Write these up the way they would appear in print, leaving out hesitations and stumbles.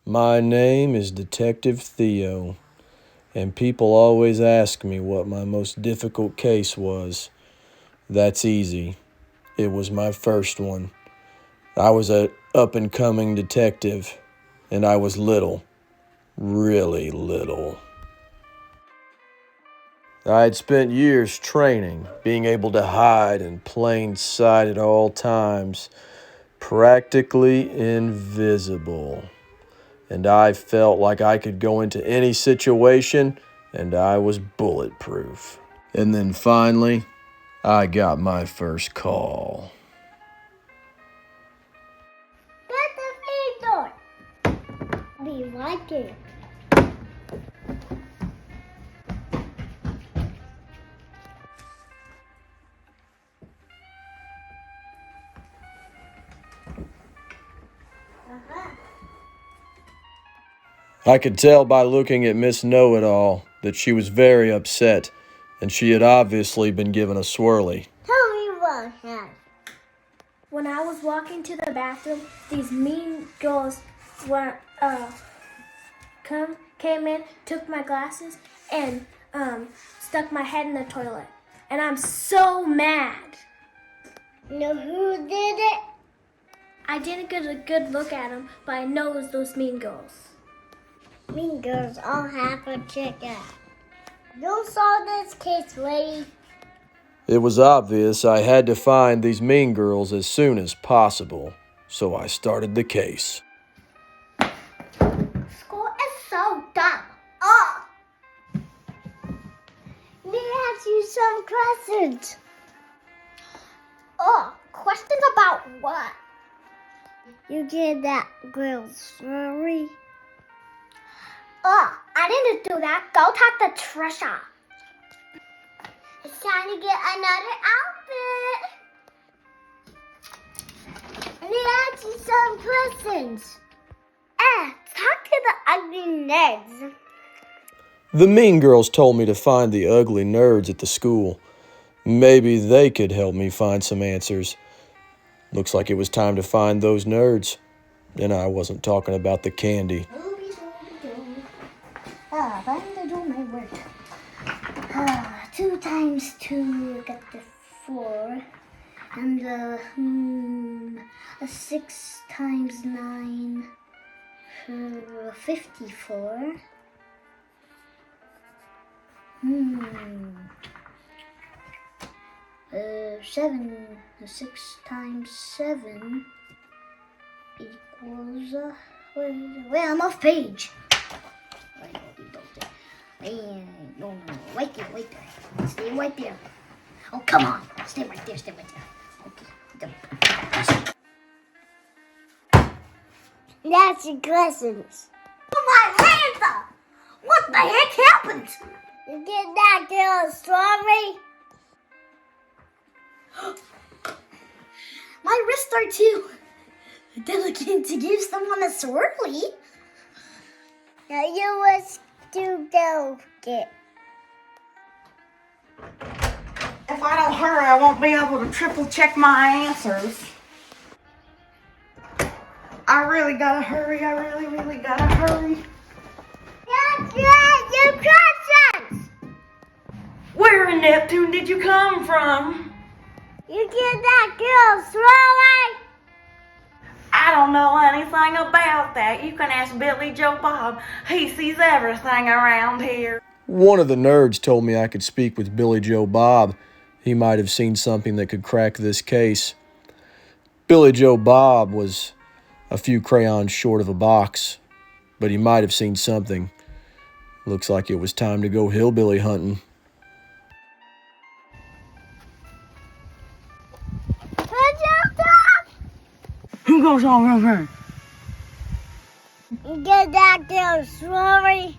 My name is Detective Theo, and people always ask me what my most difficult case was. That's easy. It was my first one. I was an up-and-coming detective, and I was little, really little. I had spent years training, being able to hide in plain sight at all times, practically invisible. And I felt like I could go into any situation, and I was bulletproof. And then finally, I got my first call. Shut the front door. Be right there. I could tell by looking at Miss Know-It-all that she was very upset, and she had obviously been given a swirly. Tell me what happened. When I was walking to the bathroom, these mean girls came in, took my glasses, and stuck my head in the toilet. And I'm so mad. Know who did it? I didn't get a good look at them, but I know it was those mean girls. Mean girls all have a check out. You saw this case, lady. It was obvious I had to find these mean girls as soon as possible, so I started the case. School is so dumb. Oh! Let me ask you some questions. Oh, questions about what? You get that girl sorry? Oh, I didn't do that. Go take the trash out. It's time to get another outfit. Let me ask you some questions. Talk to the ugly nerds. The mean girls told me to find the ugly nerds at the school. Maybe they could help me find some answers. Looks like it was time to find those nerds. And I wasn't talking about the candy. Time to do my work. 2 times 2, got the 4. And 6 times 9, 54. 7, 6 times 7 equals, wait, I'm off page. No, wait there. Stay right there. Oh, come on. Stay right there. Okay. That's your questions. Put my hands up. What the heck happened? You get that girl a strawberry? My wrists are too delicate to give someone a swirly. Now you was too delicate. If I don't hurry, I won't be able to triple check my answers. I really gotta hurry. I really gotta hurry. That's right, your questions. Where in Neptune did you come from? You get that girl swirly? I don't know anything about that. You can ask Billy Joe Bob. He sees everything around here. One of the nerds told me I could speak with Billy Joe Bob. He might have seen something that could crack this case. Billy Joe Bob was a few crayons short of a box, but he might have seen something. Looks like it was time to go hillbilly hunting. Who goes on over? You get that girl swirly?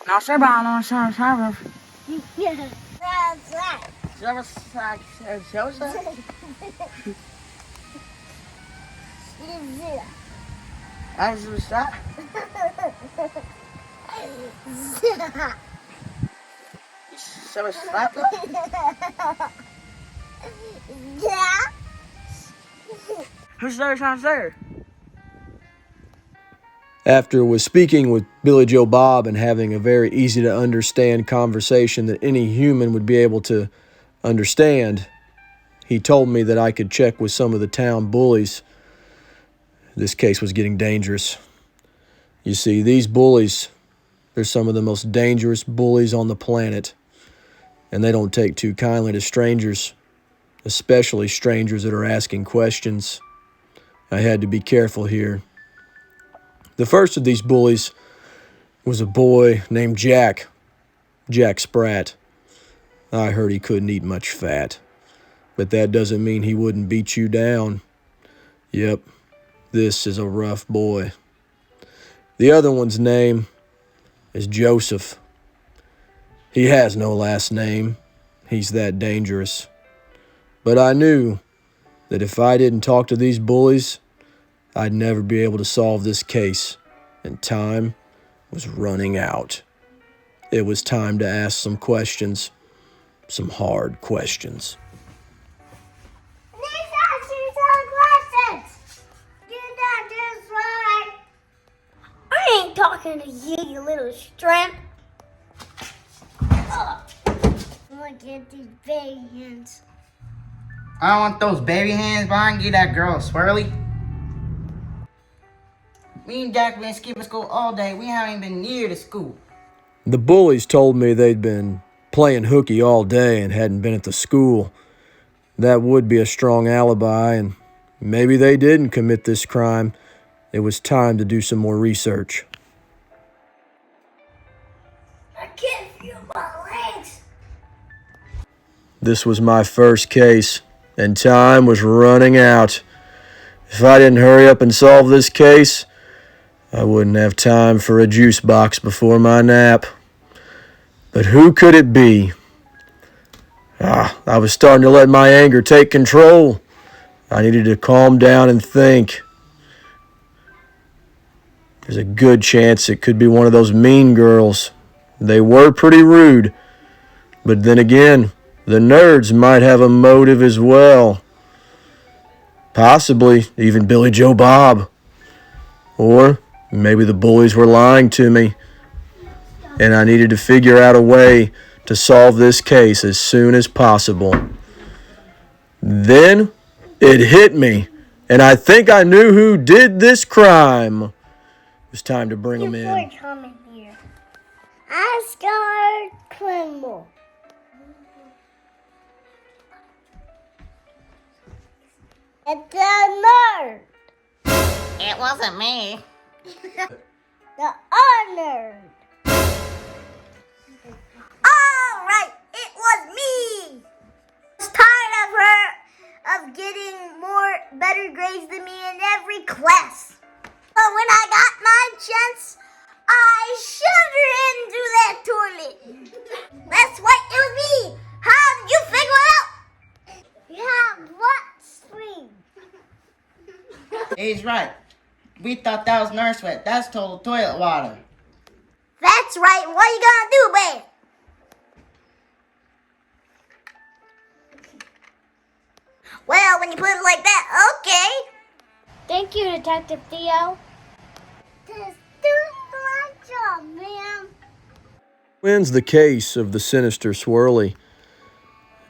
No, sir, no, sir. Yeah, that's right. Who's there? After was speaking with Billy Joe Bob and having a very easy to understand conversation that any human would be able to understand, he told me that I could check with some of the town bullies. This case was getting dangerous. You see, these bullies, they're some of the most dangerous bullies on the planet, and they don't take too kindly to strangers, especially strangers that are asking questions. I had to be careful here. The first of these bullies was a boy named Jack Spratt. I heard he couldn't eat much fat, but that doesn't mean he wouldn't beat you down. Yep, this is a rough boy. The other one's name is Joseph. He has no last name. He's that dangerous. But I knew that if I didn't talk to these bullies, I'd never be able to solve this case, and time was running out. It was time to ask some questions, some hard questions. I ain't talking to you, you little shrimp. Look at these baby hands. I don't want those baby hands, but I can get that girl Swirly. Me and Jack been skipping school all day. We haven't even been near the school. The bullies told me they'd been playing hooky all day and hadn't been at the school. That would be a strong alibi, and maybe they didn't commit this crime. It was time to do some more research. I can't feel my legs. This was my first case, and time was running out. If I didn't hurry up and solve this case, I wouldn't have time for a juice box before my nap. But who could it be? I was starting to let my anger take control. I needed to calm down and think. There's a good chance it could be one of those mean girls. They were pretty rude. But then again, the nerds might have a motive as well. Possibly even Billy Joe Bob. Or maybe the bullies were lying to me, and I needed to figure out a way to solve this case as soon as possible. Then it hit me, and I think I knew who did this crime. It was time to bring them in. Before coming here, I scored criminal. It's a nerd. It wasn't me. The honor. All right, it was me. I was tired of her of getting better grades than me in every class. But when I got my chance, I shoved her into that toilet. That's why it was me. How did you figure it out? You have what stream? He's right. We thought that was nurse sweat. That's total toilet water. That's right. What are you gonna do, babe? Well, when you put it like that, okay. Thank you, Detective Theo. Just doing my job, ma'am. Wins the case of the Sinister Swirly.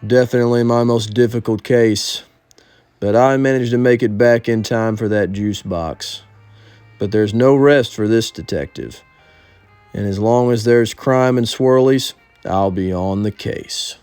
Definitely my most difficult case, but I managed to make it back in time for that juice box. But there's no rest for this detective, and as long as there's crime and swirlies, I'll be on the case.